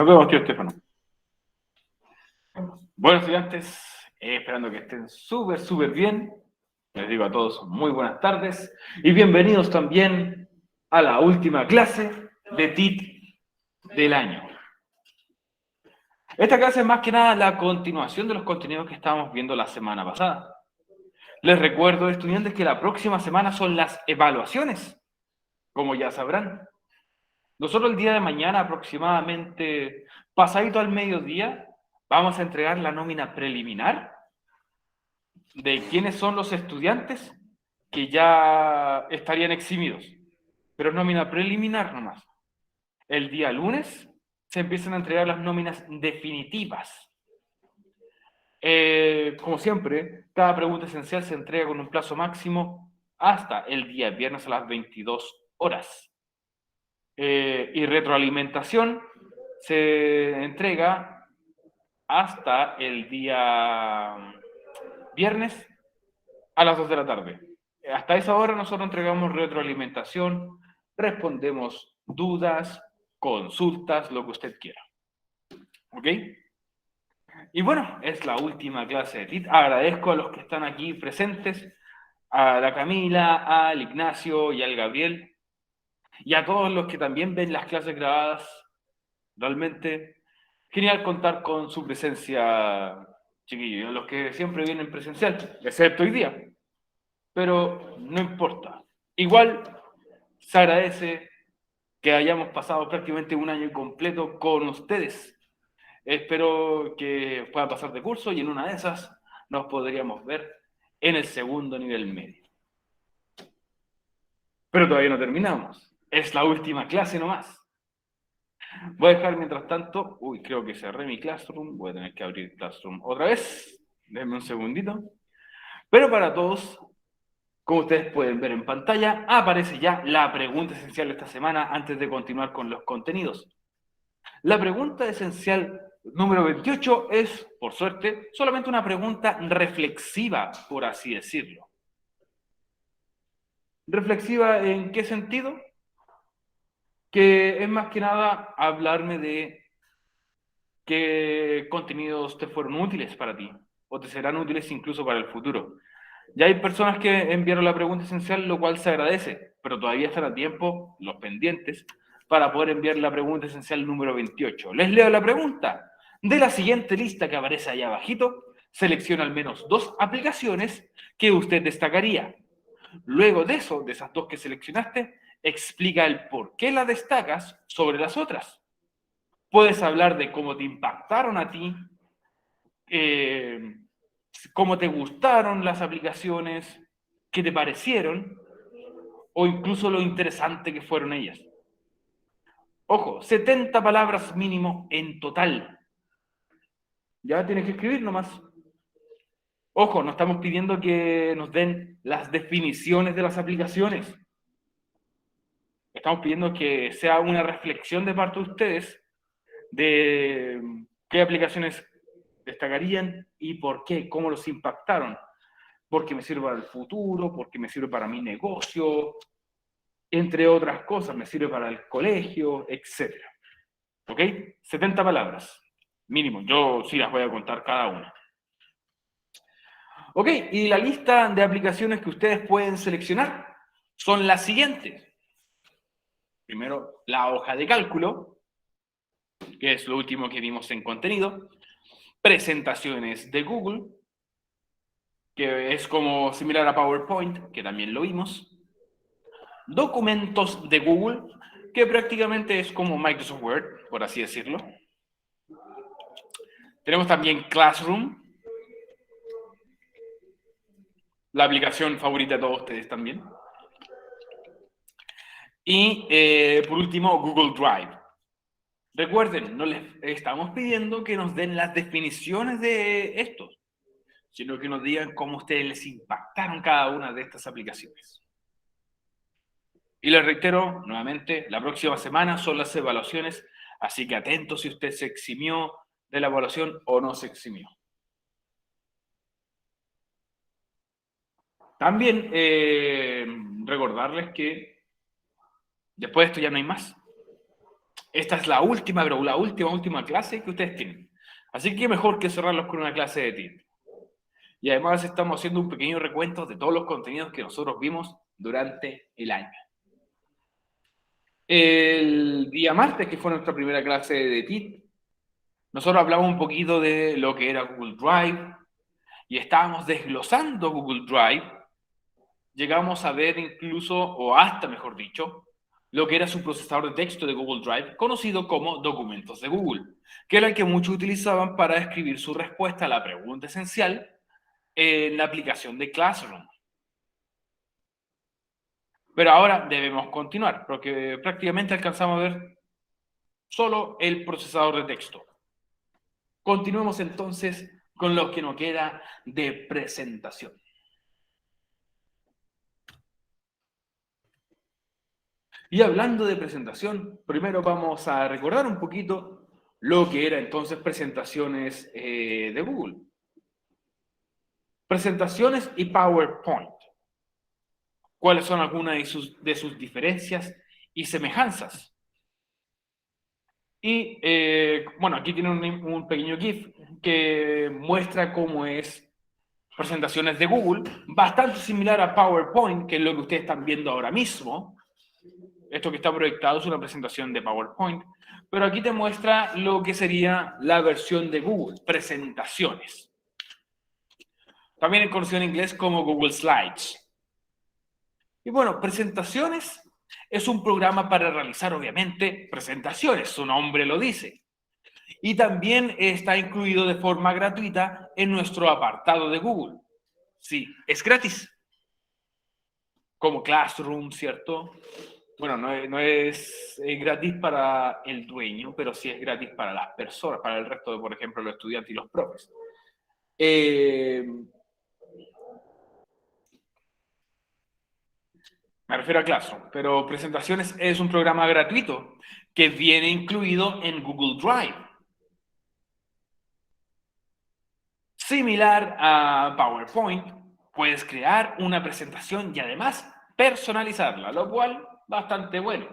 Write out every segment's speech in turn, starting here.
Nos vemos, tío Estefano. Bueno, estudiantes, esperando que estén súper bien. Les digo a todos muy buenas tardes y bienvenidos también a la última clase de TIT del año. Esta clase es más que nada la continuación de los contenidos que estábamos viendo la semana pasada. Les recuerdo, estudiantes, que la próxima semana son las evaluaciones, como ya sabrán. Nosotros el día de mañana, aproximadamente pasadito al mediodía, vamos a entregar la nómina preliminar de quiénes son los estudiantes que ya estarían eximidos. Pero es nómina preliminar nomás. El día lunes se empiezan a entregar las nóminas definitivas. Como siempre, cada pregunta esencial se entrega con un plazo máximo hasta el día viernes a las 22 horas. Y retroalimentación se entrega hasta el día viernes a las 2 de la tarde. Hasta esa hora nosotros entregamos retroalimentación, respondemos dudas, consultas, lo que usted quiera. ¿Ok? Y bueno, es la última clase de TIT. Agradezco a los que están aquí presentes, a la Camila, al Ignacio y al Gabriel, y a todos los que también ven las clases grabadas. Realmente genial contar con su presencia, chiquillos, los que siempre vienen presencial, excepto hoy día. Pero no importa. Igual se agradece que hayamos pasado prácticamente un año completo con ustedes. Espero que pueda pasar de curso y en una de esas nos podríamos ver en el segundo nivel medio. Pero todavía no terminamos. Es la última clase nomás. Voy a dejar mientras tanto... Uy, creo que cerré mi Classroom. Voy a tener que abrir Classroom otra vez. Déjenme un segundito. Pero para todos, como ustedes pueden ver en pantalla, aparece ya la pregunta esencial de esta semana antes de continuar con los contenidos. La pregunta esencial número 28 es, por suerte, solamente una pregunta reflexiva, por así decirlo. ¿Reflexiva en qué sentido? Que es más que nada hablarme de qué contenidos te fueron útiles para ti o te serán útiles incluso para el futuro. Ya hay personas que enviaron la pregunta esencial, lo cual se agradece, pero todavía están a tiempo los pendientes para poder enviar la pregunta esencial número 28. Les leo la pregunta. De la siguiente lista que aparece allá abajito, selecciona al menos 2 aplicaciones que usted destacaría. Luego de eso, de esas 2 que seleccionaste, explica el por qué las destacas sobre las otras. Puedes hablar de cómo te impactaron a ti, cómo te gustaron las aplicaciones, qué te parecieron, o incluso lo interesante que fueron ellas. Ojo, 70 palabras mínimo en total. Ya tienes que escribir nomás. Ojo, no estamos pidiendo que nos den las definiciones de las aplicaciones. Estamos pidiendo que sea una reflexión de parte de ustedes de qué aplicaciones destacarían y por qué, cómo los impactaron. Porque me sirve para el futuro, porque me sirve para mi negocio, entre otras cosas, me sirve para el colegio, etc. ¿Ok? 70 palabras, mínimo. Yo sí las voy a contar cada una. Ok, y la lista de aplicaciones que ustedes pueden seleccionar son las siguientes. Primero, la hoja de cálculo, que es lo último que vimos en contenido. Presentaciones de Google, que es como similar a PowerPoint, que también lo vimos. Documentos de Google, que prácticamente es como Microsoft Word, por así decirlo. Tenemos también Classroom, la aplicación favorita de todos ustedes también. Y por último, Google Drive. Recuerden, no les estamos pidiendo que nos den las definiciones de estos, sino que nos digan cómo ustedes les impactaron cada una de estas aplicaciones. Y les reitero nuevamente, la próxima semana son las evaluaciones, así que atentos si usted se eximió de la evaluación o no se eximió. También recordarles que después de esto ya no hay más. esta es la última, pero la última clase que ustedes tienen. Así que mejor que cerrarlos con una clase de TIT. Y además estamos haciendo un pequeño recuento de todos los contenidos que nosotros vimos durante el año. El día martes, que fue nuestra primera clase de TIT, nosotros hablamos un poquito de lo que era Google Drive y estábamos desglosando Google Drive. Llegamos a ver incluso, o hasta mejor dicho, lo que era su procesador de texto de Google Drive, conocido como documentos de Google, que era el que muchos utilizaban para escribir su respuesta a la pregunta esencial en la aplicación de Classroom. Pero ahora debemos continuar, porque prácticamente alcanzamos a ver solo el procesador de texto. Continuemos entonces con lo que nos queda de presentación. Y hablando de presentación, primero vamos a recordar un poquito lo que era entonces presentaciones de Google. Presentaciones y PowerPoint. ¿Cuáles son algunas de sus diferencias y semejanzas? Y bueno, aquí tienen un pequeño GIF que muestra cómo es presentaciones de Google, bastante similar a PowerPoint, que es lo que ustedes están viendo ahora mismo. Esto que está proyectado es una presentación de PowerPoint, pero aquí te muestra lo que sería la versión de Google, presentaciones. También es conocido en inglés como Google Slides. Y bueno, presentaciones es un programa para realizar, obviamente, presentaciones, su nombre lo dice. Y también está incluido de forma gratuita en nuestro apartado de Google. Sí, es gratis. Como Classroom, ¿cierto? Bueno, no es gratis para el dueño, pero sí es gratis para las personas, para el resto de, por ejemplo, los estudiantes y los profes. Me refiero a Classroom, pero Presentaciones es un programa gratuito que viene incluido en Google Drive. Similar a PowerPoint, puedes crear una presentación y además personalizarla, lo cual bastante bueno.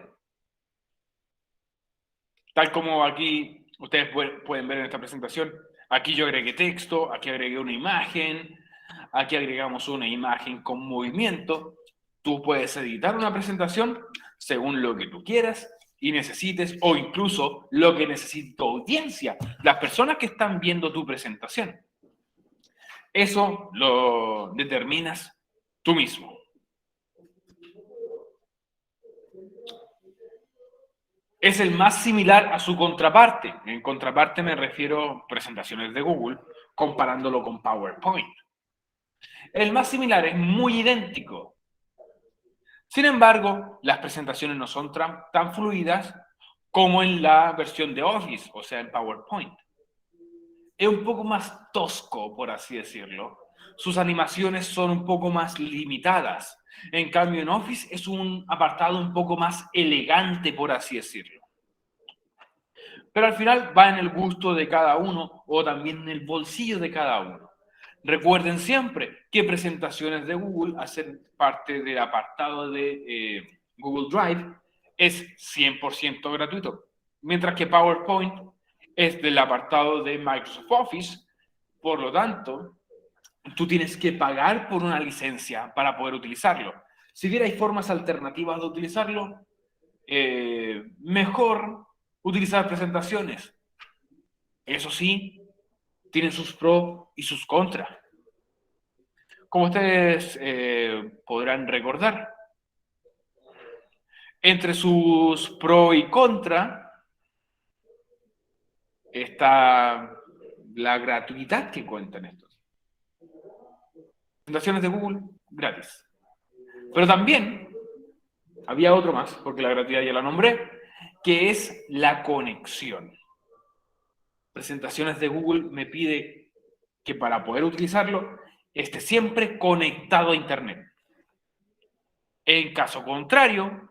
Tal como aquí ustedes pueden ver en esta presentación, aquí yo agregué texto, aquí agregué una imagen, aquí agregamos una imagen con movimiento. Tú puedes editar una presentación según lo que tú quieras y necesites, o incluso lo que necesite tu audiencia, las personas que están viendo tu presentación. Eso lo determinas tú mismo. Es el más similar a su contraparte. En contraparte me refiero a presentaciones de Google, comparándolo con PowerPoint. El más similar es muy idéntico. Sin embargo, las presentaciones no son tan fluidas como en la versión de Office, o sea, en PowerPoint. Es un poco más tosco, por así decirlo. Sus animaciones son un poco más limitadas. En cambio, en Office es un apartado un poco más elegante, por así decirlo. Pero al final va en el gusto de cada uno o también en el bolsillo de cada uno. Recuerden siempre que presentaciones de Google, hacer parte del apartado de Google Drive, es 100% gratuito, mientras que PowerPoint es del apartado de Microsoft Office. Por lo tanto, tú tienes que pagar por una licencia para poder utilizarlo. Si bien hay formas alternativas de utilizarlo, mejor utilizar presentaciones. Eso sí, tienen sus pros y sus contras. Como ustedes podrán recordar, entre sus pros y contras está la gratuidad que cuentan estos. Presentaciones de Google, gratis. Pero también había otro más, porque la gratuidad ya la nombré, que es la conexión. Presentaciones de Google me pide que para poder utilizarlo esté siempre conectado a Internet. En caso contrario,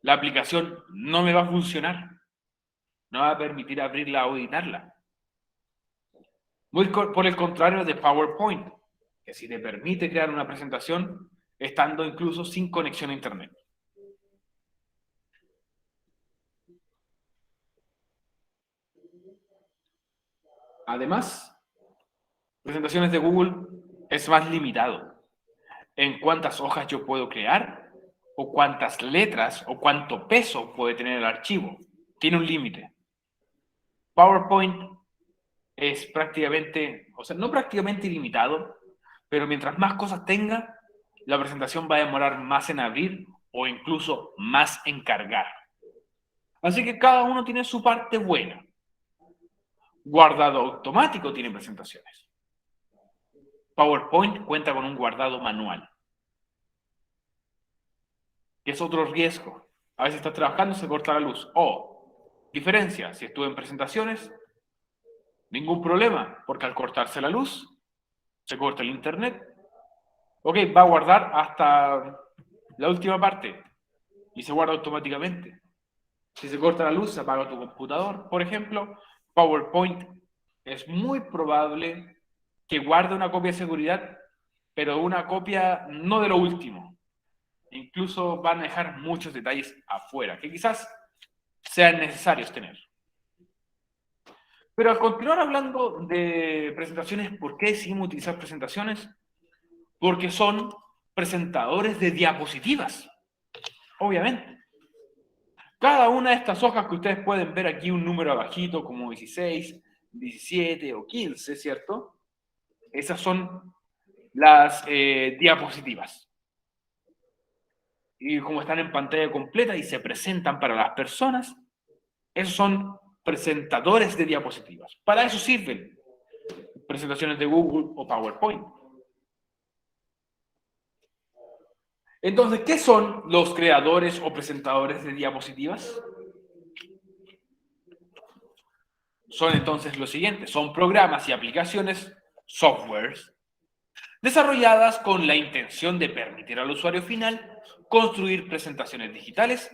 la aplicación no me va a funcionar. No va a permitir abrirla o editarla. Muy por el contrario de PowerPoint, que sí te permite crear una presentación estando incluso sin conexión a Internet. Además, presentaciones de Google es más limitado en cuántas hojas yo puedo crear, o cuántas letras, o cuánto peso puede tener el archivo. Tiene un límite. PowerPoint es prácticamente, o sea, no prácticamente ilimitado, pero mientras más cosas tenga, la presentación va a demorar más en abrir o incluso más en cargar. Así que cada uno tiene su parte buena. Guardado automático tiene presentaciones. PowerPoint cuenta con un guardado manual, que es otro riesgo. A veces estás trabajando, se corta la luz. O, diferencia, si estuve en presentaciones, ningún problema, porque al cortarse la luz, se corta el internet. Ok, va a guardar hasta la última parte y se guarda automáticamente. Si se corta la luz, se apaga tu computador. Por ejemplo, PowerPoint es muy probable que guarde una copia de seguridad, pero una copia no de lo último. Incluso van a dejar muchos detalles afuera, que quizás sean necesarios tener. Pero al continuar hablando de presentaciones, ¿por qué decidimos utilizar presentaciones? Porque son presentadores de diapositivas, obviamente. Cada una de estas hojas que ustedes pueden ver aquí, un número abajito, como 16, 17 o 15, ¿cierto? Esas son las diapositivas. Y como están en pantalla completa y se presentan para las personas, esos son presentadores de diapositivas. Para eso sirven presentaciones de Google o PowerPoint. Entonces, ¿qué son los creadores o presentadores de diapositivas? Son entonces los siguientes, son programas y aplicaciones, softwares, desarrolladas con la intención de permitir al usuario final construir presentaciones digitales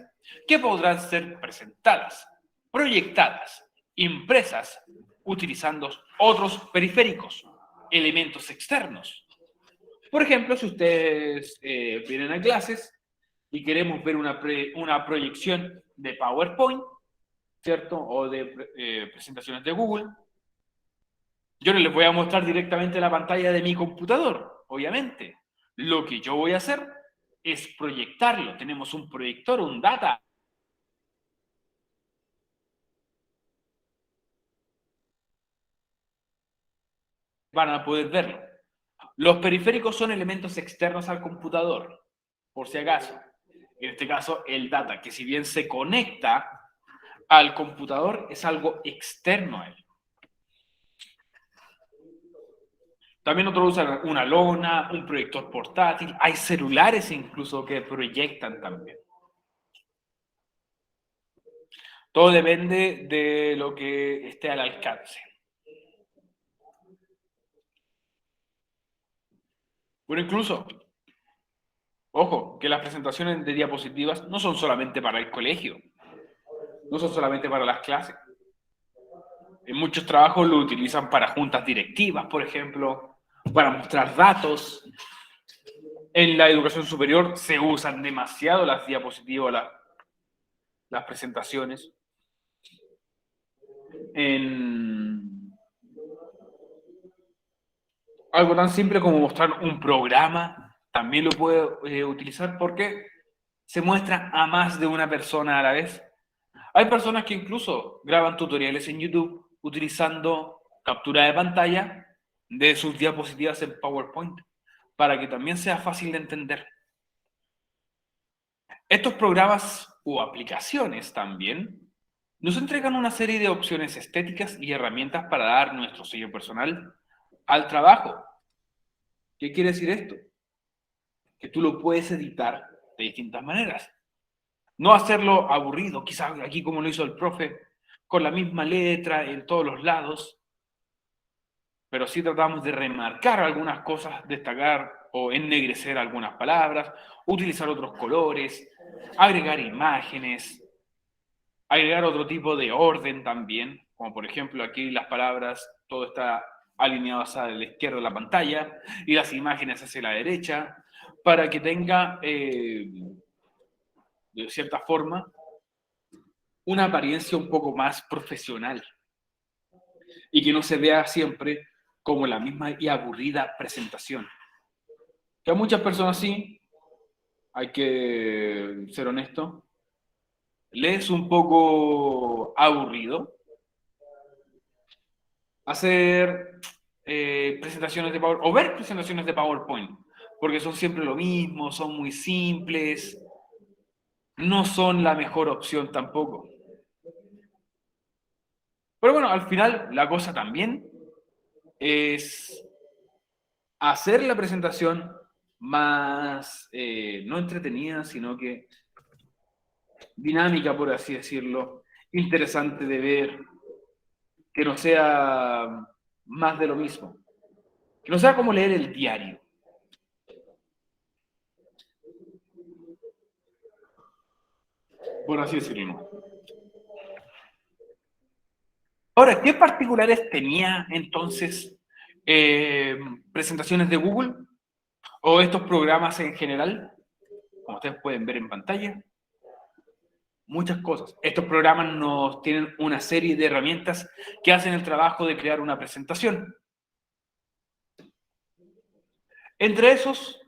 que podrán ser presentadas, proyectadas, impresas, utilizando otros periféricos, elementos externos. Por ejemplo, si ustedes vienen a clases y queremos ver una proyección de PowerPoint, ¿cierto? O de presentaciones de Google, yo no les voy a mostrar directamente la pantalla de mi computador, obviamente. Lo que yo voy a hacer es proyectarlo. Tenemos un proyector, un data. Van a poder verlo. Los periféricos son elementos externos al computador, por si acaso. En este caso, el data, que si bien se conecta al computador, es algo externo a él. También otros usan una lona, un proyector portátil. Hay celulares incluso que proyectan también. Todo depende de lo que esté al alcance. Bueno, incluso, ojo, que las presentaciones de diapositivas no son solamente para el colegio, no son solamente para las clases. En muchos trabajos lo utilizan para juntas directivas, por ejemplo, para mostrar datos. En la educación superior se usan demasiado las diapositivas, las presentaciones. En algo tan simple como mostrar un programa, también lo puede utilizar porque se muestra a más de una persona a la vez. Hay personas que incluso graban tutoriales en YouTube utilizando captura de pantalla de sus diapositivas en PowerPoint para que también sea fácil de entender. Estos programas o aplicaciones también nos entregan una serie de opciones estéticas y herramientas para dar nuestro sello personal al trabajo. ¿Qué quiere decir esto? Que tú lo puedes editar de distintas maneras. No hacerlo aburrido, quizás aquí como lo hizo el profe, con la misma letra en todos los lados, pero sí tratamos de remarcar algunas cosas, destacar o ennegrecer algunas palabras, utilizar otros colores, agregar imágenes, agregar otro tipo de orden también, como por ejemplo aquí las palabras, todo está alineado hacia la izquierda de la pantalla y las imágenes hacia la derecha, para que tenga, de cierta forma, una apariencia un poco más profesional. y que no se vea siempre como la misma y aburrida presentación. Que a muchas personas sí, hay que ser honesto, les es un poco aburrido hacer presentaciones de PowerPoint o ver presentaciones de PowerPoint, porque son siempre lo mismo, son muy simples, no son la mejor opción tampoco. Pero bueno, al final la cosa también es hacer la presentación más, no entretenida, sino que dinámica, por así decirlo, interesante de ver, que no sea más de lo mismo, que no sea como leer el diario, por así decirlo. Ahora, ¿qué particulares tenía entonces presentaciones de Google o estos programas en general? Como ustedes pueden ver en pantalla, muchas cosas. Estos programas nos tienen una serie de herramientas que hacen el trabajo de crear una presentación. Entre esos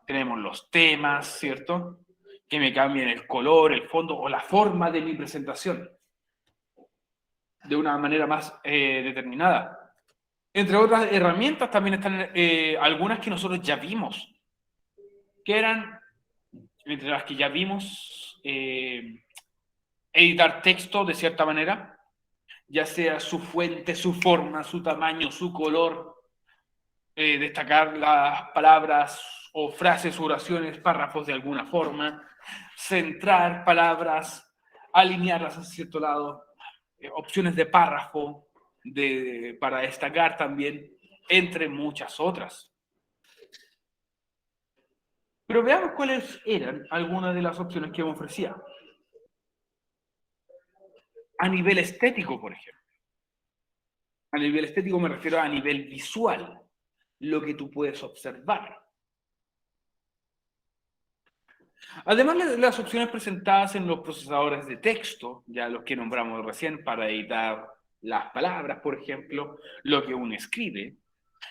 tenemos los temas, ¿cierto? Que me cambian el color, el fondo o la forma de mi presentación de una manera más determinada. Entre otras herramientas también están algunas que nosotros ya vimos, que eran, entre las que ya vimos, editar texto de cierta manera, ya sea su fuente, su forma, su tamaño, su color, destacar las palabras o frases, oraciones, párrafos de alguna forma, centrar palabras, alinearlas a cierto lado, opciones de párrafo para destacar también, entre muchas otras. Pero veamos cuáles eran algunas de las opciones que me ofrecía. A nivel estético, por ejemplo. A nivel estético me refiero a nivel visual, lo que tú puedes observar. Además, las opciones presentadas en los procesadores de texto, ya los que nombramos recién, para editar las palabras, por ejemplo, lo que uno escribe,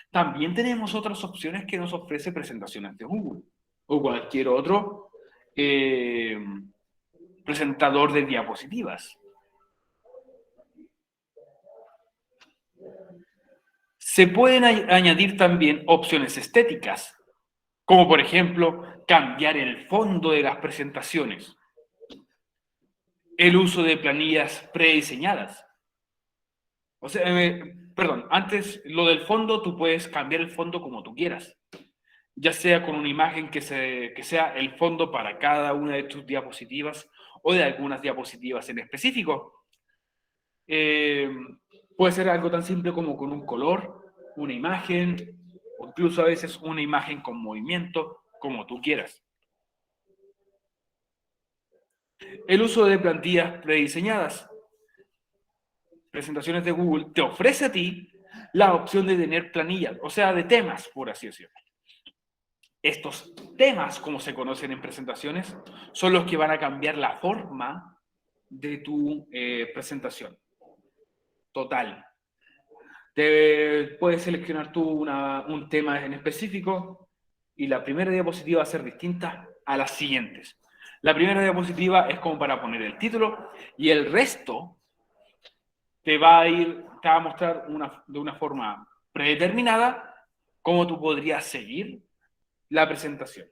también tenemos otras opciones que nos ofrece presentaciones de Google o cualquier otro presentador de diapositivas. Se pueden añadir también opciones estéticas, como por ejemplo cambiar el fondo de las presentaciones, el uso de planillas prediseñadas. O sea, perdón, antes lo del fondo, tú puedes cambiar el fondo como tú quieras, ya sea con una imagen que sea el fondo para cada una de tus diapositivas o de algunas diapositivas en específico. Puede ser algo tan simple como con un color, una imagen, o incluso a veces una imagen con movimiento, como tú quieras. El uso de plantillas prediseñadas. Presentaciones de Google te ofrece a ti la opción de tener planillas, o sea, de temas, por así decirlo. Estos temas, como se conocen en presentaciones, son los que van a cambiar la forma de tu presentación. Total. Puedes seleccionar tú un tema en específico y la primera diapositiva va a ser distinta a las siguientes. La primera diapositiva es como para poner el título y el resto te va a mostrar de una forma predeterminada cómo tú podrías seguir la presentación.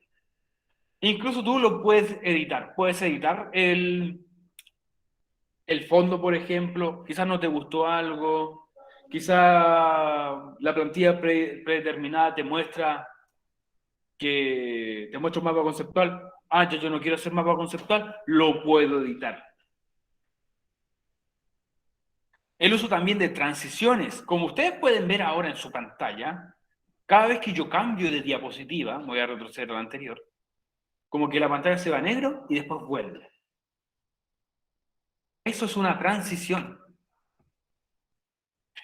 Incluso tú lo puedes editar. Puedes editar el fondo, por ejemplo. Quizás no te gustó algo. Quizás la plantilla predeterminada te muestra un mapa conceptual. Ah, yo no quiero hacer mapa conceptual. Lo puedo editar. El uso también de transiciones. Como ustedes pueden ver ahora en su pantalla, cada vez que yo cambio de diapositiva, voy a retroceder a la anterior, como que la pantalla se va a negro y después vuelve. Eso es una transición.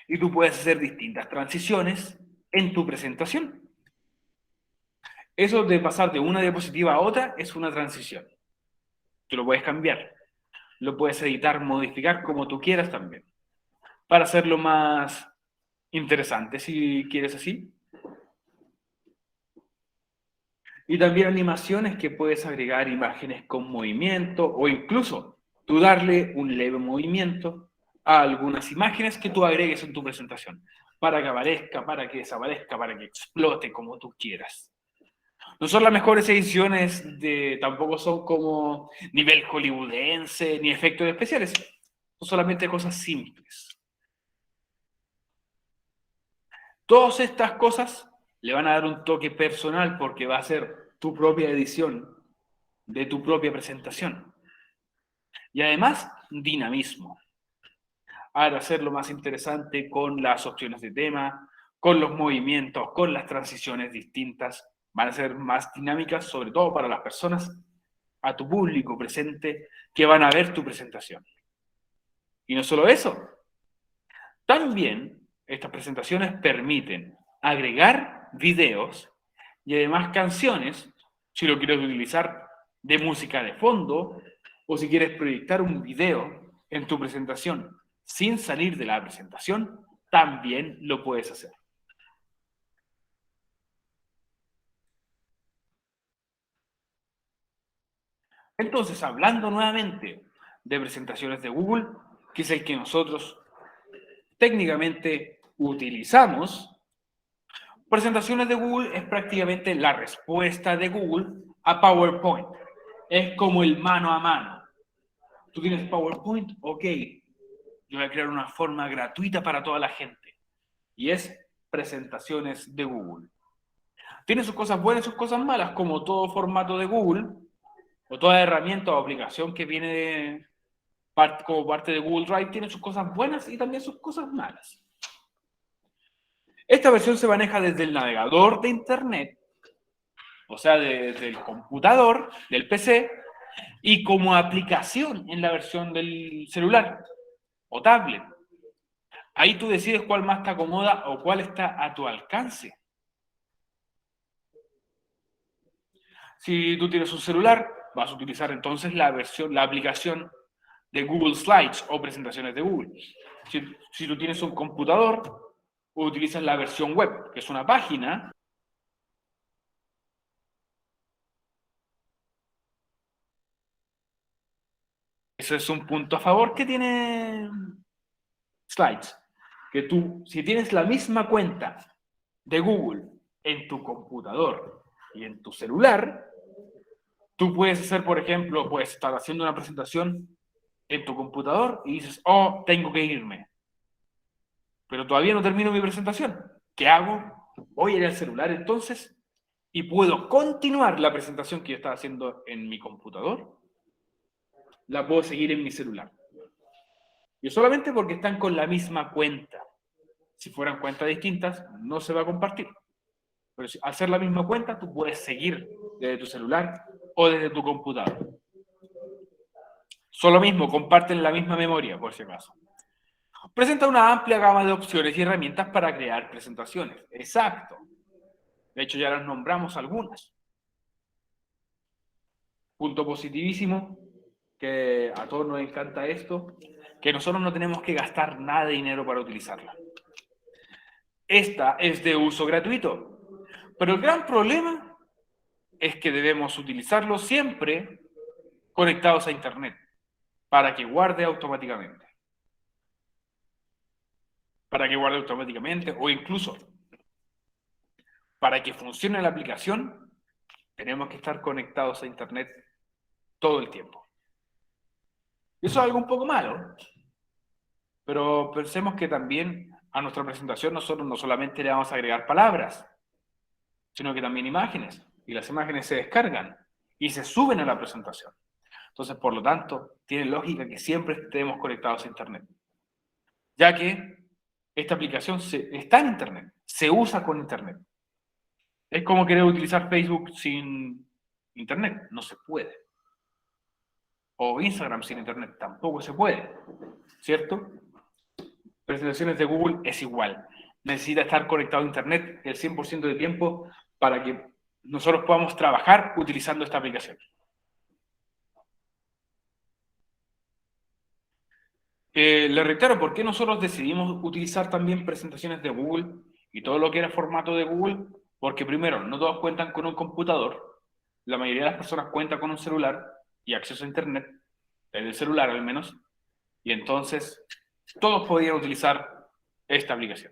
Y tú puedes hacer distintas transiciones en tu presentación. Eso de pasar de una diapositiva a otra es una transición. Tú lo puedes cambiar. Lo puedes editar, modificar como tú quieras también. para hacerlo más interesante, si quieres así. Y también animaciones que puedes agregar imágenes con movimiento o incluso tú darle un leve movimiento a algunas imágenes que tú agregues en tu presentación para que aparezca, para que desaparezca, para que explote como tú quieras. No son las mejores ediciones, tampoco son como nivel hollywoodense ni efectos especiales, son solamente cosas simples. Todas estas cosas le van a dar un toque personal porque va a ser tu propia edición de tu propia presentación. Y además, dinamismo. Ahora hacerlo más interesante con las opciones de tema, con los movimientos, con las transiciones distintas. Van a ser más dinámicas, sobre todo para las personas, a tu público presente, que van a ver tu presentación. Y no solo eso, también estas presentaciones permiten agregar videos y además canciones, si lo quieres utilizar de música de fondo o si quieres proyectar un video en tu presentación sin salir de la presentación, también lo puedes hacer. Entonces, hablando nuevamente de presentaciones de Google, que es el que nosotros técnicamente utilizamos, presentaciones de Google es prácticamente la respuesta de Google a PowerPoint. Es como el mano a mano. Tú tienes PowerPoint, ok, yo voy a crear una forma gratuita para toda la gente. Y es presentaciones de Google. Tiene sus cosas buenas y sus cosas malas, como todo formato de Google, o toda herramienta o aplicación que viene como parte de Google Drive, tiene sus cosas buenas y también sus cosas malas. Esta versión se maneja desde el navegador de Internet, o sea, desde el computador, del PC, y como aplicación en la versión del celular o tablet. Ahí tú decides cuál más te acomoda o cuál está a tu alcance. Si tú tienes un celular, vas a utilizar entonces la aplicación de Google Slides o presentaciones de Google. Si tú tienes un computador, utilizas la versión web, que es una página. Ese es un punto a favor que tiene Slides. Que tú, si tienes la misma cuenta de Google en tu computador y en tu celular, tú puedes hacer, por ejemplo, puedes estar haciendo una presentación en tu computador y dices, oh, tengo que irme. Pero todavía no termino mi presentación. ¿Qué hago? Voy a ir al celular entonces y puedo continuar la presentación que yo estaba haciendo en mi computador. La puedo seguir en mi celular. Y solamente porque están con la misma cuenta. Si fueran cuentas distintas, no se va a compartir. Pero al ser la misma cuenta, tú puedes seguir desde tu celular o desde tu computador. Son lo mismo, comparten la misma memoria, por si acaso. Presenta una amplia gama de opciones y herramientas para crear presentaciones. Exacto. De hecho, ya las nombramos algunas. Punto positivísimo, que a todos nos encanta esto, que nosotros no tenemos que gastar nada de dinero para utilizarla. Esta es de uso gratuito, pero el gran problema es que debemos utilizarlo siempre conectados a Internet para que guarde automáticamente. Para que guarde automáticamente o incluso para que funcione la aplicación, tenemos que estar conectados a Internet todo el tiempo. Eso es algo un poco malo, pero pensemos que también a nuestra presentación nosotros no solamente le vamos a agregar palabras, sino que también imágenes. Y las imágenes se descargan y se suben a la presentación. Entonces, por lo tanto, tiene lógica que siempre estemos conectados a Internet, ya que esta aplicación está en Internet, se usa con Internet. Es como querer utilizar Facebook sin Internet, no se puede. O Instagram sin Internet, tampoco se puede, ¿cierto? Presentaciones de Google es igual. Necesita estar conectado a Internet el 100% de tiempo para que nosotros podamos trabajar utilizando esta aplicación. Le reitero, ¿por qué nosotros decidimos utilizar también presentaciones de Google y todo lo que era formato de Google? Porque primero, no todos cuentan con un computador, la mayoría de las personas cuentan con un celular y acceso a Internet, desde el celular al menos, y entonces todos podían utilizar esta aplicación,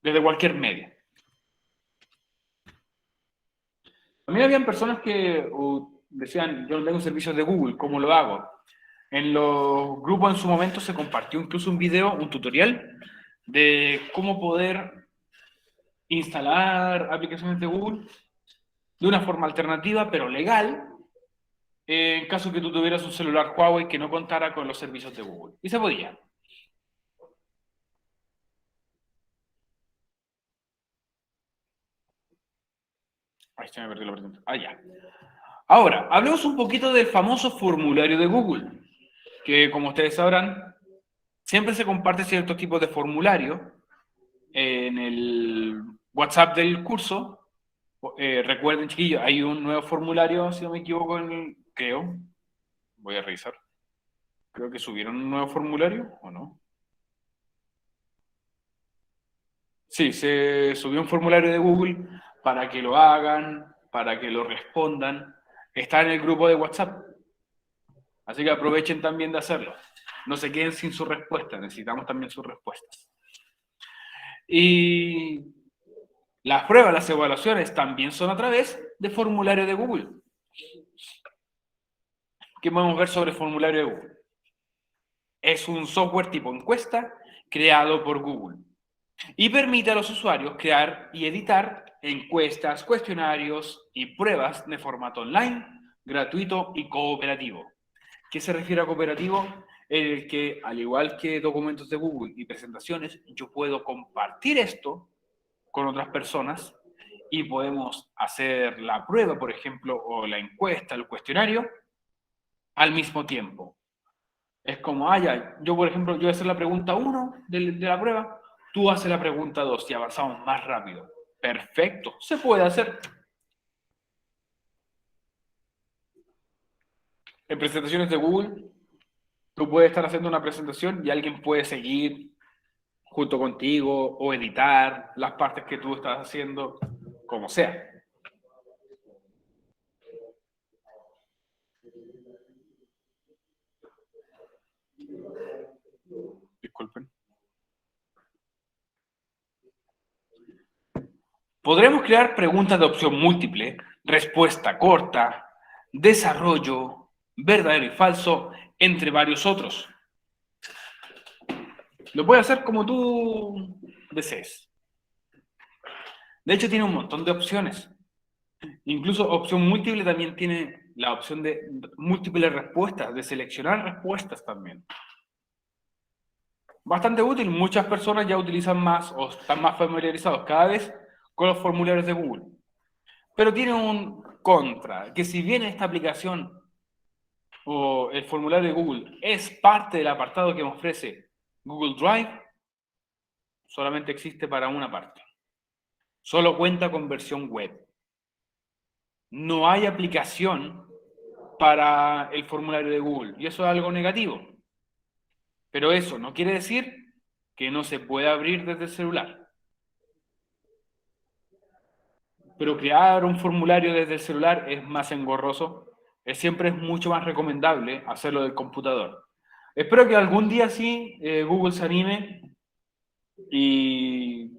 desde cualquier medio. También habían personas que decían, yo no tengo servicios de Google, ¿cómo lo hago? En los grupos en su momento se compartió incluso un video, un tutorial de cómo poder instalar aplicaciones de Google de una forma alternativa, pero legal, en caso que tú tuvieras un celular Huawei que no contara con los servicios de Google. Y se podía. Ahí se me perdió la presentación. Ah, ya. Ahora, hablemos un poquito del famoso formulario de Google, que como ustedes sabrán, siempre se comparte ciertos tipos de formulario en el WhatsApp del curso. Recuerden, chiquillos, hay un nuevo formulario, si no me equivoco, creo. Voy a revisar. Creo que subieron un nuevo formulario, ¿o no? Sí, se subió un formulario de Google para que lo hagan, para que lo respondan. Está en el grupo de WhatsApp. Así que aprovechen también de hacerlo. No se queden sin su respuesta, necesitamos también sus respuestas. Y las pruebas, las evaluaciones también son a través de formulario de Google. ¿Qué podemos ver sobre el formulario de Google? Es un software tipo encuesta creado por Google y permite a los usuarios crear y editar encuestas, cuestionarios y pruebas de formato online, gratuito y cooperativo. ¿Qué se refiere a cooperativo? En el que, al igual que documentos de Google y presentaciones, yo puedo compartir esto con otras personas y podemos hacer la prueba, por ejemplo, o la encuesta, el cuestionario, al mismo tiempo. Es como, ya, yo por ejemplo, yo voy a hacer la pregunta 1 de la prueba, tú haces la pregunta 2 y avanzamos más rápido. Perfecto, se puede hacer. En presentaciones de Google, tú puedes estar haciendo una presentación y alguien puede seguir junto contigo o editar las partes que tú estás haciendo, como sea. Disculpen. Podremos crear preguntas de opción múltiple, respuesta corta, desarrollo, verdadero y falso, entre varios otros. Lo puedes hacer como tú desees. De hecho, tiene un montón de opciones. Incluso opción múltiple también tiene la opción de múltiples respuestas, de seleccionar respuestas también. Bastante útil, muchas personas ya utilizan más o están más familiarizados cada vez con los formularios de Google. Pero tiene un contra, que si bien esta aplicación o el formulario de Google es parte del apartado que me ofrece Google Drive, solamente existe para una parte. Solo cuenta con versión web. No hay aplicación para el formulario de Google y eso es algo negativo. Pero eso no quiere decir que no se pueda abrir desde el celular. Pero crear un formulario desde el celular es más engorroso. Siempre es mucho más recomendable hacerlo del computador. Espero que algún día sí Google se anime y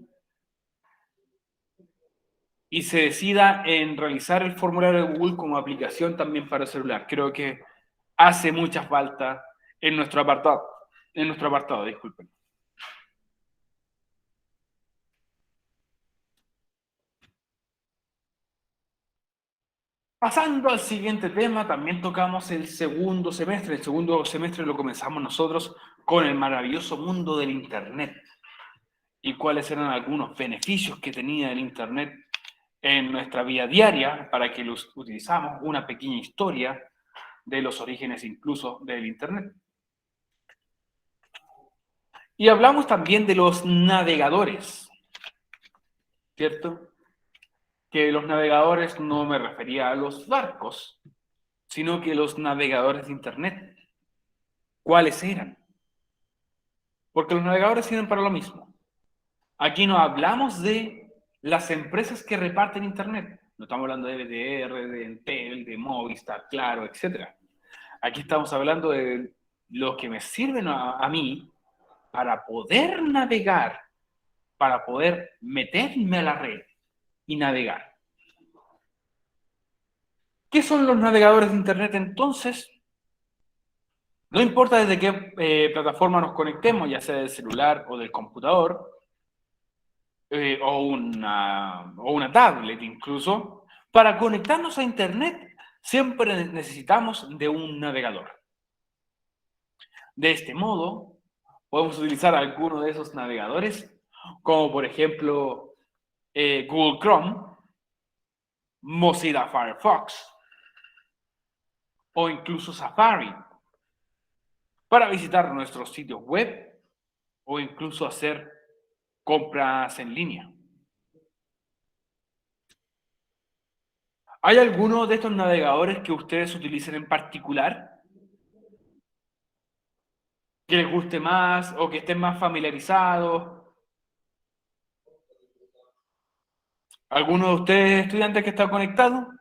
se decida en realizar el formulario de Google como aplicación también para el celular. Creo que hace mucha falta en nuestro apartado, disculpen. Pasando al siguiente tema, también tocamos el segundo semestre. El segundo semestre lo comenzamos nosotros con el maravilloso mundo del Internet y cuáles eran algunos beneficios que tenía el Internet en nuestra vida diaria para que los utilizamos, una pequeña historia de los orígenes incluso del Internet. Y hablamos también de los navegadores, ¿cierto? Que los navegadores no me refería a los barcos, sino que los navegadores de Internet. ¿Cuáles eran? Porque los navegadores sirven para lo mismo. Aquí no hablamos de las empresas que reparten Internet. No estamos hablando de BTR, de Entel, de Movistar, Claro, etc. Aquí estamos hablando de lo que me sirven a mí para poder navegar, para poder meterme a la red y navegar. ¿Qué son los navegadores de Internet entonces? No importa desde qué plataforma nos conectemos, ya sea del celular o del computador, o una tablet incluso, para conectarnos a Internet siempre necesitamos de un navegador. De este modo, podemos utilizar alguno de esos navegadores, como por ejemplo Google Chrome, Mozilla Firefox o incluso Safari, para visitar nuestros sitios web o incluso hacer compras en línea. ¿Hay alguno de estos navegadores que ustedes utilicen en particular? ¿Que les guste más o que estén más familiarizados? ¿Alguno de ustedes estudiantes que está conectado?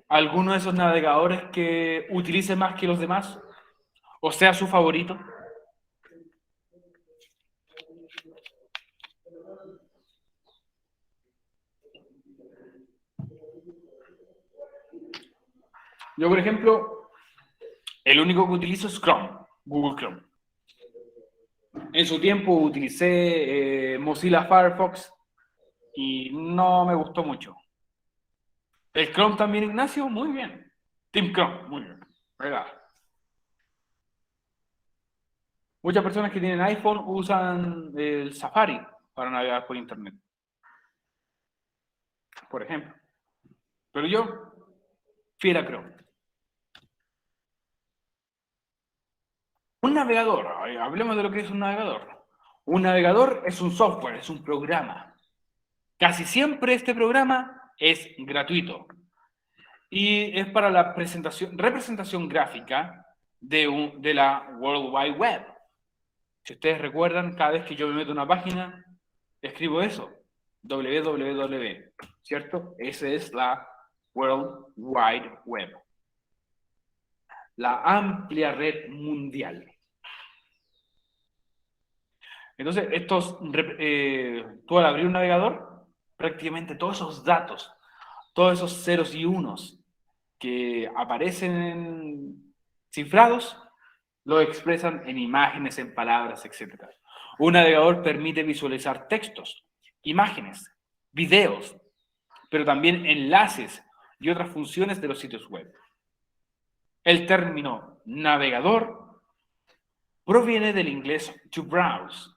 ¿Alguno de esos navegadores que utilice más que los demás? ¿O sea su favorito? Yo, por ejemplo, el único que utilizo es Chrome, Google Chrome. En su tiempo utilicé Mozilla Firefox y no me gustó mucho. ¿El Chrome también, Ignacio? Muy bien. Team Chrome, muy bien. ¿Verdad? Muchas personas que tienen iPhone usan el Safari para navegar por Internet, por ejemplo. Pero yo, fiel a Chrome. Un navegador, hablemos de lo que es un navegador. Un navegador es un software, es un programa. Casi siempre este programa es gratuito y es para la representación gráfica de la World Wide Web. Si ustedes recuerdan, cada vez que yo me meto a una página, escribo eso, www, ¿cierto? Esa es la World Wide Web, la amplia red mundial. Entonces, tú al abrir un navegador, prácticamente todos esos datos, todos esos ceros y unos que aparecen cifrados, lo expresan en imágenes, en palabras, etc. Un navegador permite visualizar textos, imágenes, videos, pero también enlaces y otras funciones de los sitios web. El término navegador proviene del inglés to browse,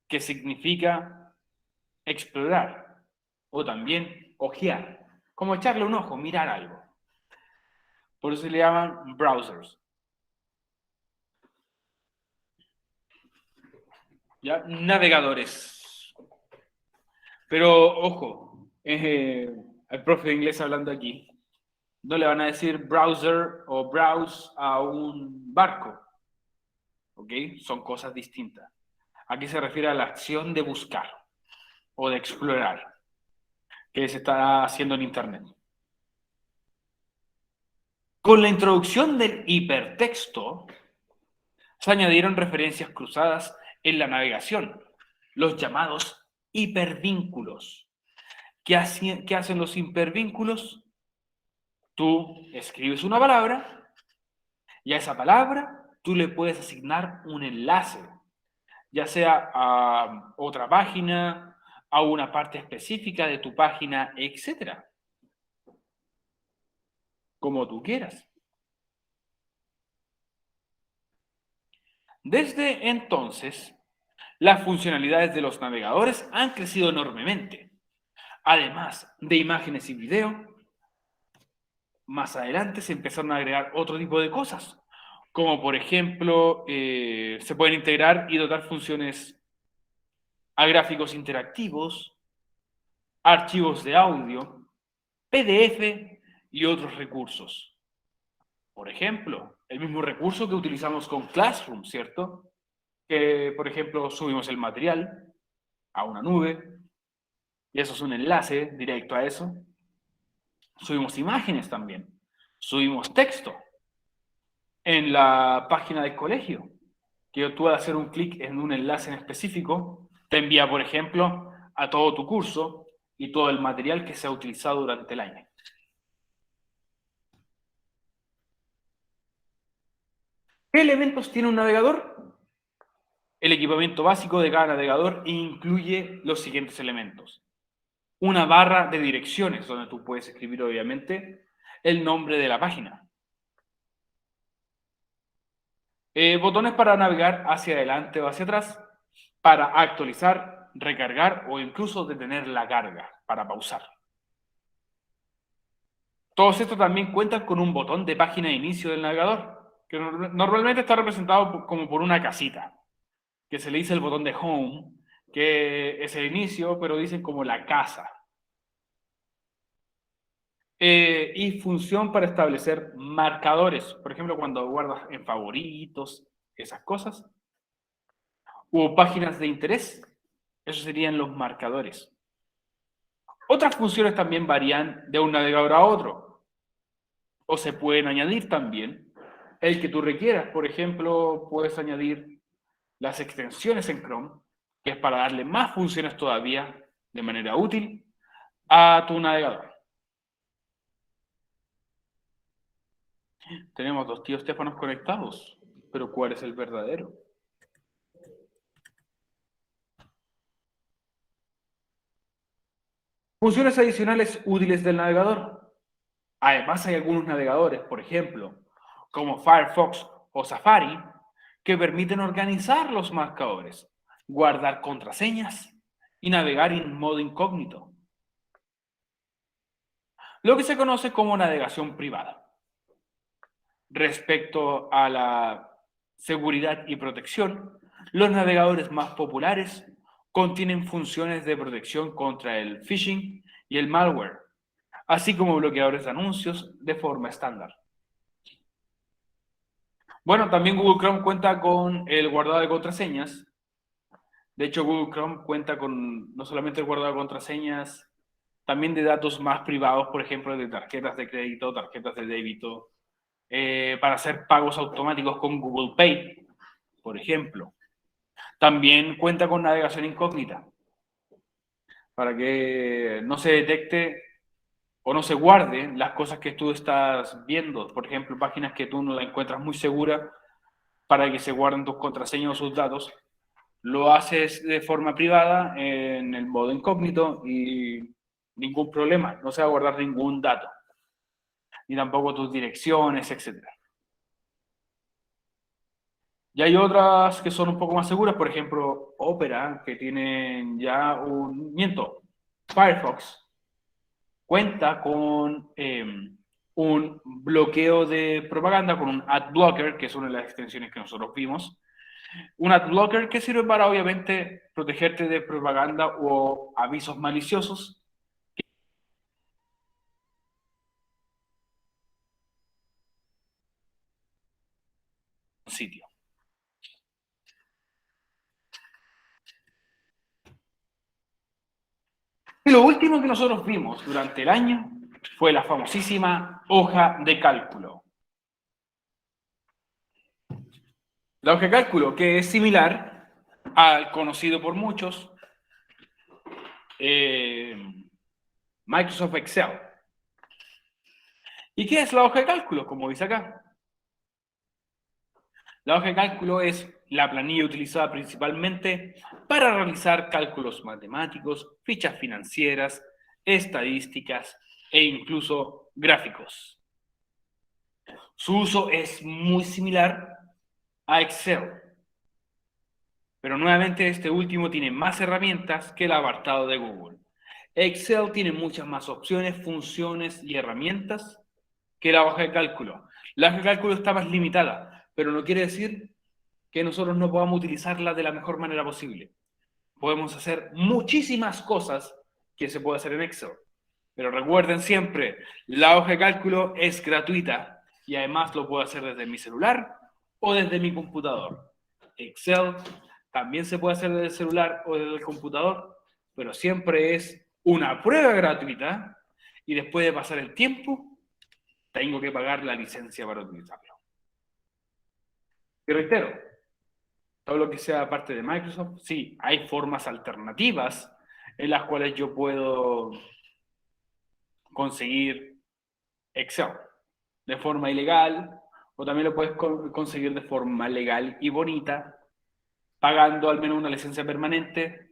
que significa explorar o también ojear, como echarle un ojo, mirar algo. Por eso se le llaman browsers. ¿Ya? Navegadores. Pero ojo, el profe de inglés hablando aquí, no le van a decir browser o browse a un barco. ¿Ok? Son cosas distintas. Aquí se refiere a la acción de buscar o de explorar que se está haciendo en Internet. Con la introducción del hipertexto, se añadieron referencias cruzadas en la navegación, los llamados hipervínculos. ¿Qué hacen los hipervínculos? Tú escribes una palabra y a esa palabra tú le puedes asignar un enlace, ya sea a otra página, a una parte específica de tu página, etcétera, como tú quieras. Desde entonces, las funcionalidades de los navegadores han crecido enormemente. Además de imágenes y video, más adelante se empezaron a agregar otro tipo de cosas, como por ejemplo, se pueden integrar y dotar funciones a gráficos interactivos, archivos de audio, PDF y otros recursos. Por ejemplo, el mismo recurso que utilizamos con Classroom, ¿cierto? Que, por ejemplo, subimos el material a una nube y eso es un enlace directo a eso. Subimos imágenes también. Subimos texto en la página del colegio, que tú al hacer un clic en un enlace en específico, te envía, por ejemplo, a todo tu curso y todo el material que se ha utilizado durante el año. ¿Qué elementos tiene un navegador? El equipamiento básico de cada navegador incluye los siguientes elementos. Una barra de direcciones, donde tú puedes escribir, obviamente, el nombre de la página. Botones para navegar hacia adelante o hacia atrás, para actualizar, recargar o incluso detener la carga, para pausar. Todos estos también cuentan con un botón de página de inicio del navegador, que normalmente está representado como por una casita, que se le dice el botón de home, que es el inicio, pero dicen como la casa. Y función para establecer marcadores, por ejemplo, cuando guardas en favoritos, esas cosas. O páginas de interés, esos serían los marcadores. Otras funciones también varían de un navegador a otro, o se pueden añadir también el que tú requieras. Por ejemplo, puedes añadir las extensiones en Chrome, que es para darle más funciones todavía de manera útil a tu navegador. Tenemos dos tíos Stefanos conectados, pero ¿cuál es el verdadero? Funciones adicionales útiles del navegador. Además, hay algunos navegadores, por ejemplo, como Firefox o Safari, que permiten organizar los marcadores, guardar contraseñas y navegar en modo incógnito, lo que se conoce como navegación privada. Respecto a la seguridad y protección, los navegadores más populares contienen funciones de protección contra el phishing y el malware, así como bloqueadores de anuncios de forma estándar. Bueno, también Google Chrome cuenta con el guardado de contraseñas. De hecho, Google Chrome cuenta con no solamente el guardado de contraseñas, también de datos más privados, por ejemplo, de tarjetas de crédito, tarjetas de débito, para hacer pagos automáticos con Google Pay, por ejemplo. También cuenta con navegación incógnita, para que no se detecte o no se guarde las cosas que tú estás viendo. Por ejemplo, páginas que tú no la encuentras muy segura, para que se guarden tus contraseñas o sus datos. Lo haces de forma privada en el modo incógnito y ningún problema, no se va a guardar ningún dato, ni tampoco tus direcciones, etc. Y hay otras que son un poco más seguras, por ejemplo, Opera, que tienen ya Firefox, cuenta con un bloqueo de propaganda, con un ad blocker, que es una de las extensiones que nosotros vimos. Un ad blocker que sirve para, obviamente, protegerte de propaganda o avisos maliciosos. Sitio. Y lo último que nosotros vimos durante el año fue la famosísima hoja de cálculo. La hoja de cálculo, que es similar al conocido por muchos Microsoft Excel. ¿Y qué es la hoja de cálculo? Como dice acá. La hoja de cálculo es la planilla utilizada principalmente para realizar cálculos matemáticos, fichas financieras, estadísticas e incluso gráficos. Su uso es muy similar a Excel, pero nuevamente este último tiene más herramientas que el apartado de Google. Excel tiene muchas más opciones, funciones y herramientas que la hoja de cálculo. La hoja de cálculo está más limitada, pero no quiere decir que nosotros no podamos utilizarla de la mejor manera posible. Podemos hacer muchísimas cosas que se puede hacer en Excel, pero recuerden siempre, la hoja de cálculo es gratuita y además lo puedo hacer desde mi celular o desde mi computador. Excel también se puede hacer desde el celular o desde el computador, pero siempre es una prueba gratuita y después de pasar el tiempo, tengo que pagar la licencia para utilizarlo. Y reitero, todo lo que sea parte de Microsoft, sí, hay formas alternativas en las cuales yo puedo conseguir Excel de forma ilegal, o también lo puedes conseguir de forma legal y bonita, pagando al menos una licencia permanente.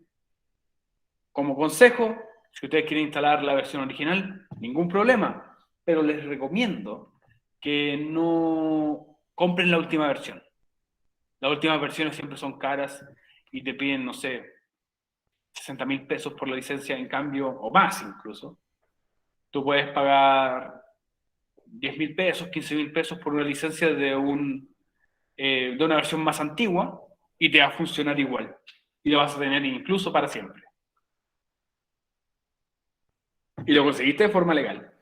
Como consejo, si ustedes quieren instalar la versión original, ningún problema, pero les recomiendo que no compren la última versión. Las últimas versiones siempre son caras y te piden, no sé, 60.000 pesos por la licencia, en cambio, o más incluso. Tú puedes pagar 10.000 pesos, 15.000 pesos por una licencia de una versión más antigua y te va a funcionar igual. Y lo vas a tener incluso para siempre. Y lo conseguiste de forma legal.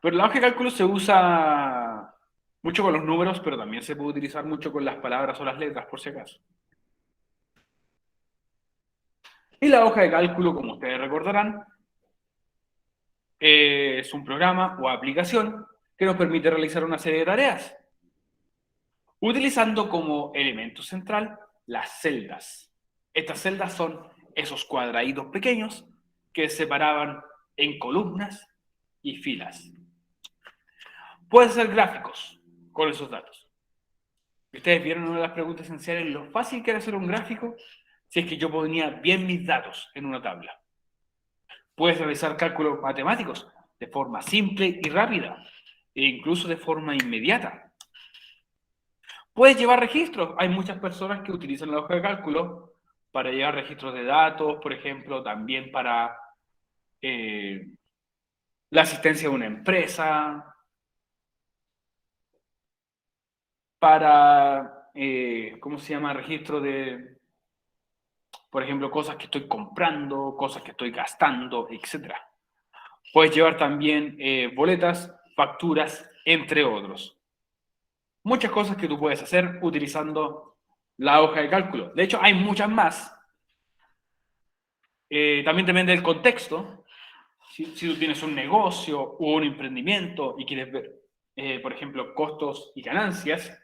Pero la hoja de cálculo se usa mucho con los números, pero también se puede utilizar mucho con las palabras o las letras, por si acaso. Y la hoja de cálculo, como ustedes recordarán, es un programa o aplicación que nos permite realizar una serie de tareas, utilizando como elemento central las celdas. Estas celdas son esos cuadraditos pequeños que se separaban en columnas y filas. Puedes hacer gráficos con esos datos. Ustedes vieron una de las preguntas esenciales, lo fácil que era hacer un gráfico si es que yo ponía bien mis datos en una tabla. Puedes realizar cálculos matemáticos de forma simple y rápida, e incluso de forma inmediata. Puedes llevar registros. Hay muchas personas que utilizan la hoja de cálculo para llevar registros de datos, por ejemplo, también para la asistencia de una empresa, para, ¿cómo se llama? Registro de, por ejemplo, cosas que estoy comprando, cosas que estoy gastando, etc. Puedes llevar también boletas, facturas, entre otros. Muchas cosas que tú puedes hacer utilizando la hoja de cálculo. De hecho, hay muchas más. También depende del contexto. Si tú tienes un negocio o un emprendimiento y quieres ver, por ejemplo, costos y ganancias,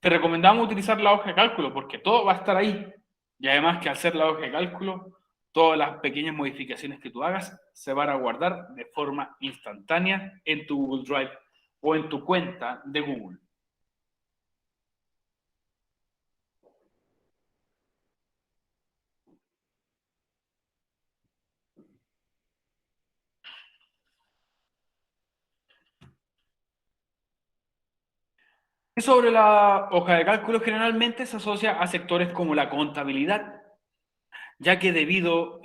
te recomendamos utilizar la hoja de cálculo porque todo va a estar ahí. Y además que al ser la hoja de cálculo, todas las pequeñas modificaciones que tú hagas se van a guardar de forma instantánea en tu Google Drive o en tu cuenta de Google. Y sobre la hoja de cálculo generalmente se asocia a sectores como la contabilidad, ya que debido a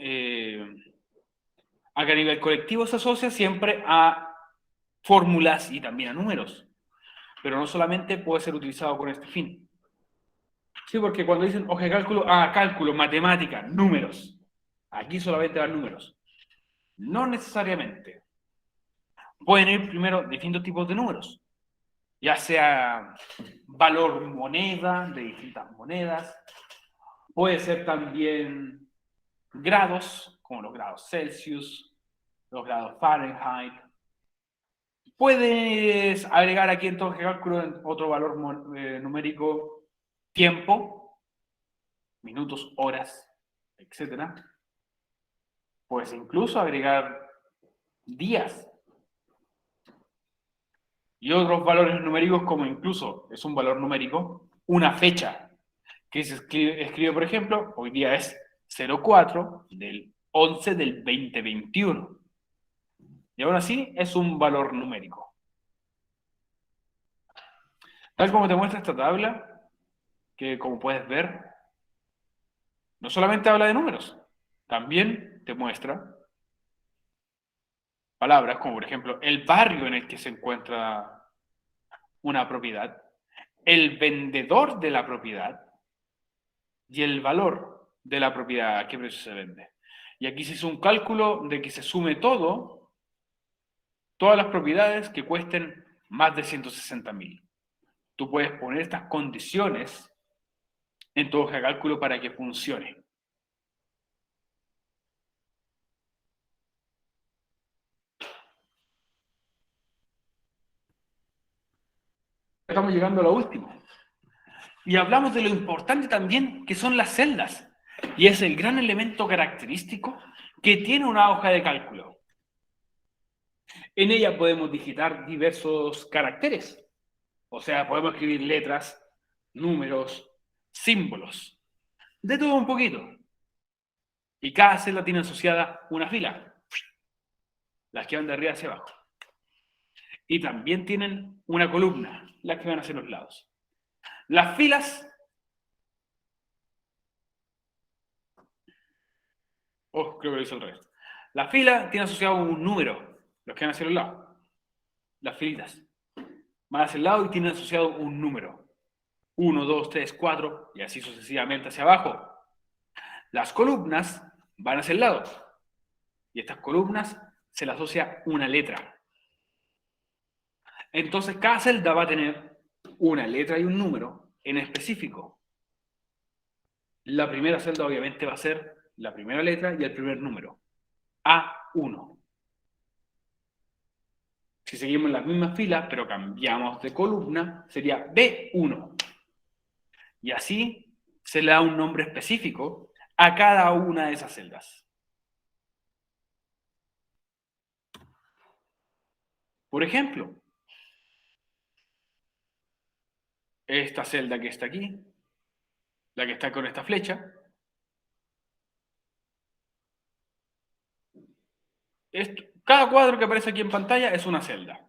que a nivel colectivo se asocia siempre a fórmulas y también a números, pero no solamente puede ser utilizado con este fin. Sí, porque cuando dicen hoja de cálculo, cálculo, matemática, números. Aquí solamente van números. No necesariamente. Pueden ir primero distintos tipos de números, ya sea valor moneda, de distintas monedas, puede ser también grados, como los grados Celsius, los grados Fahrenheit. Puedes agregar aquí en todo cálculo otro valor numérico, tiempo, minutos, horas, etc. Puedes incluso agregar días y otros valores numéricos como incluso es un valor numérico, una fecha que se escribe, por ejemplo, hoy día es 04 del 11 del 2021. Y aún así es un valor numérico. Tal como te muestra esta tabla, que como puedes ver, no solamente habla de números, también te muestra palabras como por ejemplo el barrio en el que se encuentra una propiedad, el vendedor de la propiedad y el valor de la propiedad, a qué precio se vende. Y aquí se hizo un cálculo de que se sume todo todas las propiedades que cuesten más de 160.000. Tú puedes poner estas condiciones en tu hoja de cálculo para que funcione. Estamos llegando a lo último. Y hablamos de lo importante también que son las celdas. Y es el gran elemento característico que tiene una hoja de cálculo. En ella podemos digitar diversos caracteres. O sea, podemos escribir letras, números, símbolos. De todo un poquito. Y cada celda tiene asociada una fila. Las que van de arriba hacia abajo. Y también tienen una columna, las que van hacia los lados. Las filas... Oh, creo que lo hice al revés. La fila tiene asociado un número, los que van hacia los lados. Las filitas van hacia el lado y tienen asociado un número. 1, 2, 3, 4 y así sucesivamente hacia abajo. Las columnas van hacia el lado. Y estas columnas se le asocia una letra. Entonces cada celda va a tener una letra y un número en específico. La primera celda obviamente va a ser la primera letra y el primer número. A1. Si seguimos las mismas filas, pero cambiamos de columna, sería B1. Y así se le da un nombre específico a cada una de esas celdas. Por ejemplo, esta celda que está aquí, la que está con esta flecha, cada cuadro que aparece aquí en pantalla es una celda.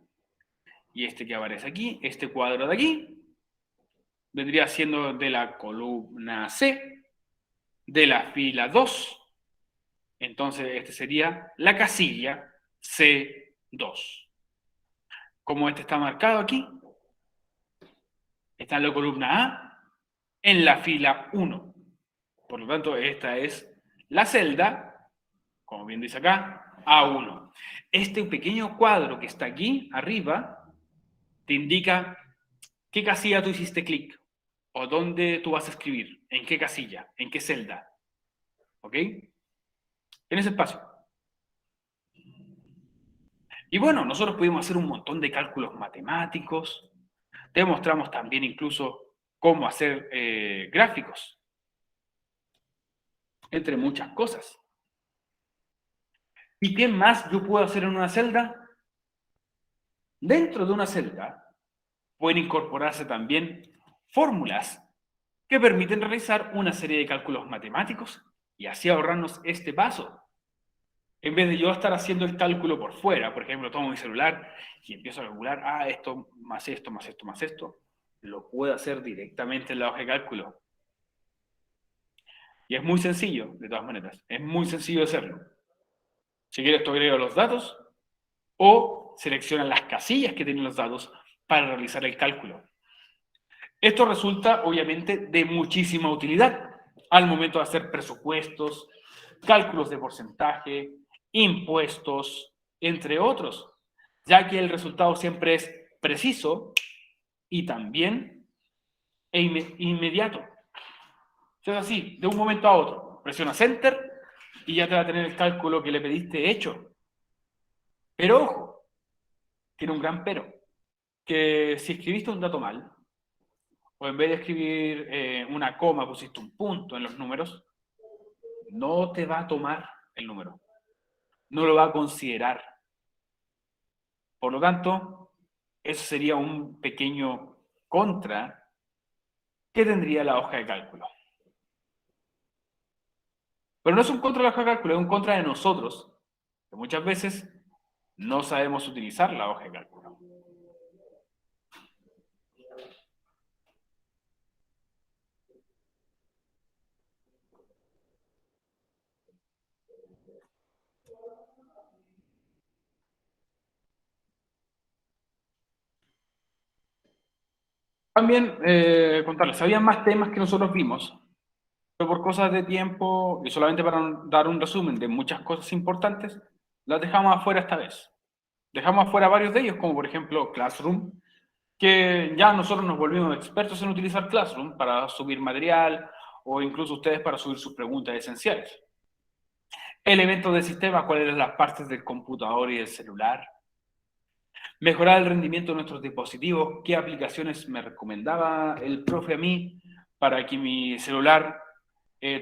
Y este que aparece aquí, este cuadro de aquí, vendría siendo de la columna C, de la fila 2. Entonces, este sería la casilla C2. Como este está marcado aquí, está en la columna A, en la fila 1. Por lo tanto, esta es la celda, como bien dice acá, A1. Este pequeño cuadro que está aquí arriba te indica qué casilla tú hiciste clic o dónde tú vas a escribir, en qué casilla, en qué celda. ¿Ok? En ese espacio. Y bueno, nosotros pudimos hacer un montón de cálculos matemáticos. Te mostramos también incluso cómo hacer gráficos. Entre muchas cosas. ¿Y qué más yo puedo hacer en una celda? Dentro de una celda pueden incorporarse también fórmulas que permiten realizar una serie de cálculos matemáticos y así ahorrarnos este paso. En vez de yo estar haciendo el cálculo por fuera, por ejemplo, tomo mi celular y empiezo a calcular, esto más esto, más esto, más esto, lo puedo hacer directamente en la hoja de cálculo. Y es muy sencillo, de todas maneras, es muy sencillo hacerlo. Si quieres, tú agregas los datos o selecciona las casillas que tienen los datos para realizar el cálculo. Esto resulta, obviamente, de muchísima utilidad al momento de hacer presupuestos, cálculos de porcentaje, impuestos, entre otros, ya que el resultado siempre es preciso y también inmediato. Es así, de un momento a otro, presionas Enter y ya te va a tener el cálculo que le pediste hecho. Pero ojo, tiene un gran pero, que si escribiste un dato mal, o en vez de escribir una coma pusiste un punto en los números, no te va a tomar el número, no lo va a considerar. Por lo tanto, eso sería un pequeño contra que tendría la hoja de cálculo. Pero no es un contra de la hoja de cálculo, es un contra de nosotros, que muchas veces no sabemos utilizar la hoja de cálculo. También contarles, había más temas que nosotros vimos, pero por cosas de tiempo y solamente para dar un resumen de muchas cosas importantes, las dejamos afuera esta vez. Dejamos afuera varios de ellos, como por ejemplo Classroom, que ya nosotros nos volvimos expertos en utilizar Classroom para subir material o incluso ustedes para subir sus preguntas esenciales. Elementos del sistema, cuáles eran las partes del computador y del celular. Mejorar el rendimiento de nuestros dispositivos, qué aplicaciones me recomendaba el profe a mí para que mi celular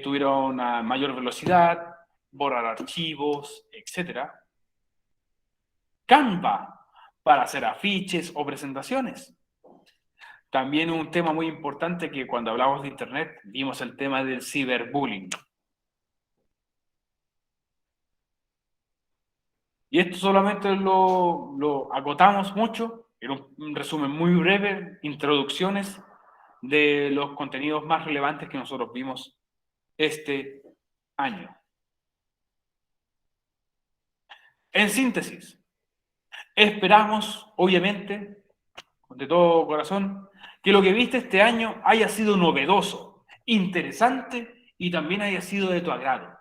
tuviera una mayor velocidad, borrar archivos, etc. Canva, para hacer afiches o presentaciones. También un tema muy importante que cuando hablamos de Internet vimos el tema del ciberbullying. Y esto solamente lo agotamos mucho, en un resumen muy breve, introducciones de los contenidos más relevantes que nosotros vimos este año. En síntesis, esperamos, obviamente, de todo corazón, que lo que viste este año haya sido novedoso, interesante y también haya sido de tu agrado.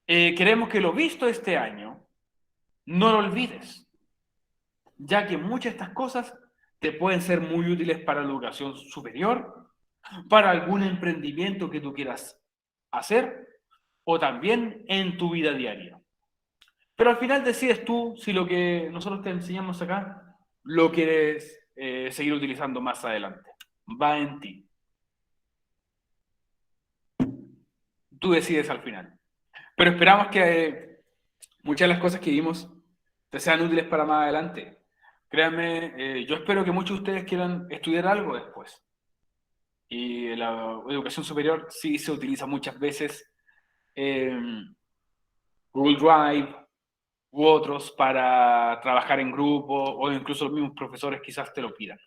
Queremos que lo visto este año no lo olvides, ya que muchas de estas cosas te pueden ser muy útiles para la educación superior, para algún emprendimiento que tú quieras hacer o también en tu vida diaria. Pero al final decides tú si lo que nosotros te enseñamos acá lo quieres seguir utilizando más adelante. Va en ti. Tú decides al final. Pero esperamos que muchas de las cosas que vimos te sean útiles para más adelante. Créanme, yo espero que muchos de ustedes quieran estudiar algo después. Y la educación superior sí se utiliza muchas veces Google Drive u otros para trabajar en grupo o incluso los mismos profesores quizás te lo pidan.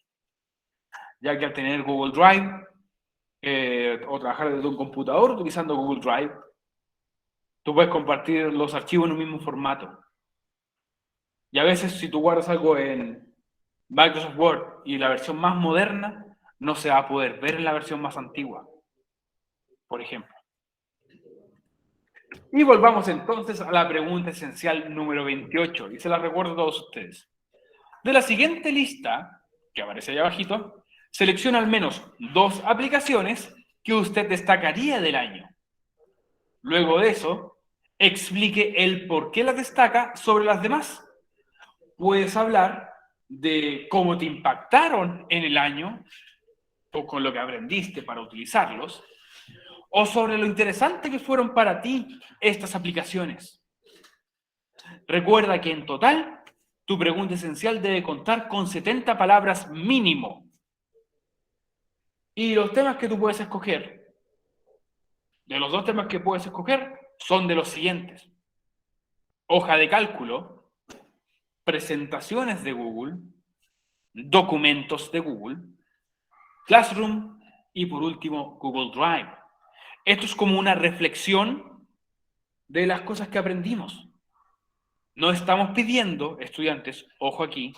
Ya que al tener Google Drive o trabajar desde un computador utilizando Google Drive, tú puedes compartir los archivos en un mismo formato. Y a veces si tú guardas algo en Microsoft Word y la versión más moderna, no se va a poder ver en la versión más antigua, por ejemplo. Y volvamos entonces a la pregunta esencial número 28, y se la recuerdo a todos ustedes. De la siguiente lista, que aparece ahí abajito, selecciona al menos 2 aplicaciones que usted destacaría del año. Luego de eso, explique el por qué las destaca sobre las demás. Puedes hablar de cómo te impactaron en el año o con lo que aprendiste para utilizarlos, o sobre lo interesante que fueron para ti estas aplicaciones. Recuerda que en total, tu pregunta esencial debe contar con 70 palabras mínimo. Y los temas que tú puedes escoger, de los 2 temas que puedes escoger, son de los siguientes: hoja de cálculo, presentaciones de Google, documentos de Google, Classroom y por último Google Drive. Esto es como una reflexión de las cosas que aprendimos. No estamos pidiendo, estudiantes, ojo aquí,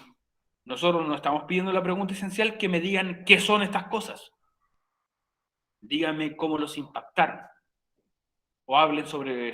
nosotros no estamos pidiendo la pregunta esencial que me digan qué son estas cosas. Díganme cómo los impactaron. O hablen sobre